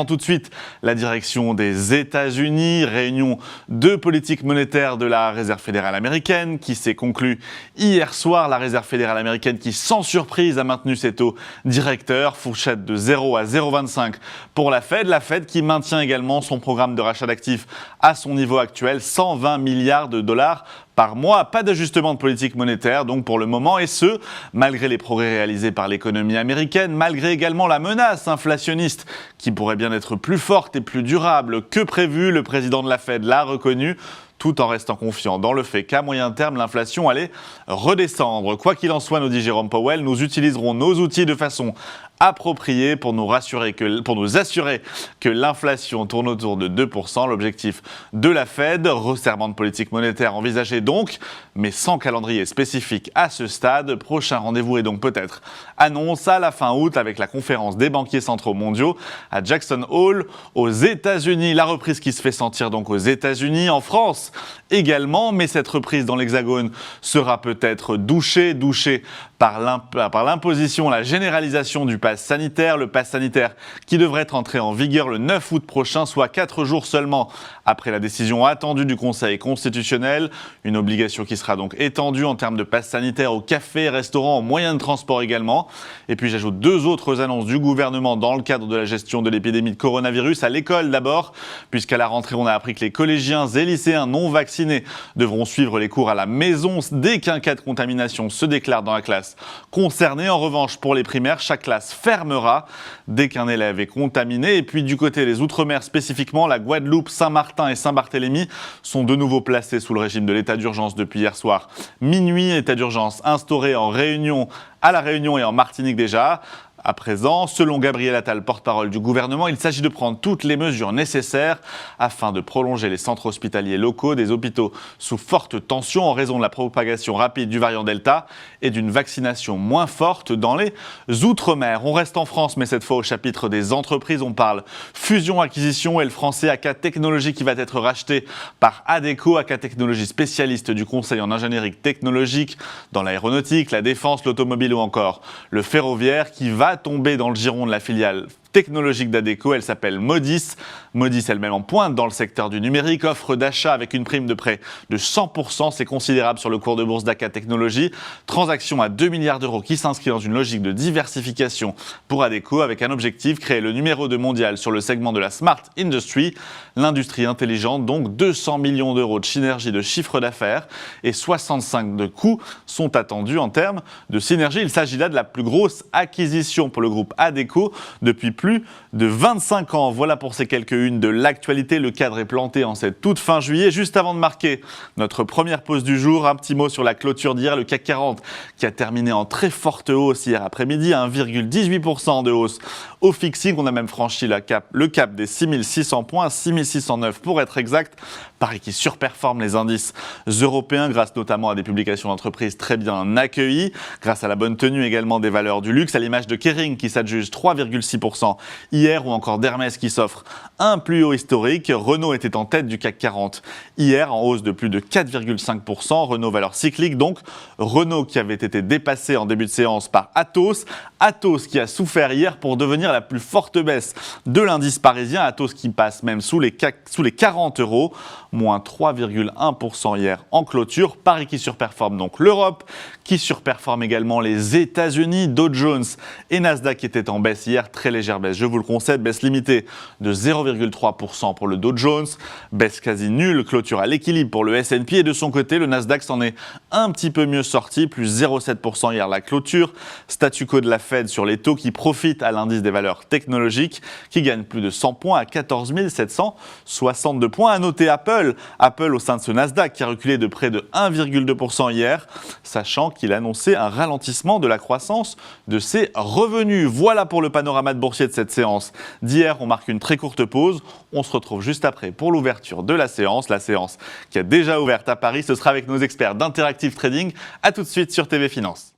prend tout de suite la direction des États-Unis. Réunion de politique monétaire de la Réserve fédérale américaine qui s'est conclue hier soir. La Réserve fédérale américaine qui, sans surprise, a maintenu ses taux directeurs, fourchette de 0 à 0,25 pour la Fed. La Fed qui maintient également son programme de rachat d'actifs à son niveau actuel, 120 milliards de dollars par mois. Pas d'ajustement de politique monétaire donc pour le moment, et ce, malgré les progrès réalisés par l'économie américaine, malgré également la menace inflationniste qui pourrait bien être plus forte et plus durable que prévu. Le président de la Fed l'a reconnu, tout en restant confiant dans le fait qu'à moyen terme, l'inflation allait redescendre. Quoi qu'il en soit, nous dit Jérôme Powell, nous utiliserons nos outils de façon appropriée pour nous assurer que l'inflation tourne autour de 2%. L'objectif de la Fed, resserrement de politique monétaire envisagé donc, mais sans calendrier spécifique à ce stade. Prochain rendez-vous est donc peut-être annonce à la fin août avec la conférence des banquiers centraux mondiaux à Jackson Hole aux États-Unis. La reprise qui se fait sentir donc aux États-Unis, en France également, mais cette reprise dans l'Hexagone sera peut-être douchée par l'imposition, la généralisation du pass sanitaire. Le pass sanitaire qui devrait entrer en vigueur le 9 août prochain, soit 4 jours seulement après la décision attendue du Conseil constitutionnel. Une obligation qui sera donc étendue en termes de pass sanitaire aux cafés, restaurants, aux moyens de transport également. Et puis j'ajoute 2 autres annonces du gouvernement dans le cadre de la gestion de l'épidémie de coronavirus. À l'école d'abord, puisqu'à la rentrée on a appris que les collégiens et lycéens non vaccinés devront suivre les cours à la maison dès qu'un cas de contamination se déclare dans la classe concernée. En revanche, pour les primaires, chaque classe fermera dès qu'un élève est contaminé. Et puis du côté des Outre-mer spécifiquement, la Guadeloupe, Saint-Martin et Saint-Barthélemy sont de nouveau placés sous le régime de l'état d'urgence depuis hier soir minuit. État d'urgence instauré à La Réunion et en Martinique déjà. À présent, selon Gabriel Attal, porte-parole du gouvernement, il s'agit de prendre toutes les mesures nécessaires afin de prolonger les centres hospitaliers locaux des hôpitaux sous forte tension en raison de la propagation rapide du variant Delta et d'une vaccination moins forte dans les Outre-mer. On reste en France, mais cette fois au chapitre des entreprises. On parle fusion-acquisition et le français AK Technologies qui va être racheté par Adecco. AK Technologies, spécialiste du conseil en ingénierie technologique dans l'aéronautique, la défense, l'automobile ou encore le ferroviaire, qui va tomber dans le giron de la filiale technologique d'Adecco. Elle s'appelle Modis. Modis elle-même en pointe dans le secteur du numérique, offre d'achat avec une prime de près de 100%, c'est considérable sur le cours de bourse d'AK Technologies. Transaction à 2 milliards d'euros qui s'inscrit dans une logique de diversification pour Adecco avec un objectif, créer le numéro 2 mondial sur le segment de la Smart Industry, l'industrie intelligente. Donc 200 millions d'euros de synergie de chiffre d'affaires et 65 de coûts sont attendus en termes de synergie. Il s'agit là de la plus grosse acquisition pour le groupe Adecco depuis plus de 25 ans. Voilà pour ces quelques unes de l'actualité. Le cadre est planté en cette toute fin juillet. Juste avant de marquer notre première pause du jour, un petit mot sur la clôture d'hier. Le CAC 40 qui a terminé en très forte hausse hier après-midi, 1,18% de hausse au fixing. On a même franchi le cap des 6600 points, 6609 pour être exact. Paris qui surperforme les indices européens grâce notamment à des publications d'entreprises très bien accueillies, grâce à la bonne tenue également des valeurs du luxe, à l'image de Kering qui s'adjuge 3,6% hier, ou encore d'Hermès qui s'offre un plus haut historique. Renault était en tête du CAC 40 hier, en hausse de plus de 4,5%. Renault valeur cyclique donc. Renault qui avait été dépassé en début de séance par Atos. Atos qui a souffert hier pour devenir la plus forte baisse de l'indice parisien. Atos qui passe même sous les 40 euros, moins 3,1% hier en clôture. Paris qui surperforme donc l'Europe, qui surperforme également les États-Unis. Dow Jones et Nasdaq étaient en baisse hier, très légère baisse, je vous le concède, baisse limitée de 0,3% pour le Dow Jones, baisse quasi nulle, clôture à l'équilibre pour le S&P, et de son côté, le Nasdaq s'en est un petit peu mieux sorti, plus 0,7% hier la clôture. Statu quo de la Fed sur les taux qui profitent à l'indice des valeurs technologiques, qui gagne plus de 100 points à 14 762 points. À noter Apple au sein de ce Nasdaq qui a reculé de près de 1,2% hier, sachant qu'il annonçait un ralentissement de la croissance de ses revenus. Voilà pour le panorama de boursier de cette séance d'hier. On marque une très courte pause. On se retrouve juste après pour l'ouverture de la séance qui a déjà ouvert à Paris. Ce sera avec nos experts d'Interactive Trading. A tout de suite sur TV Finance.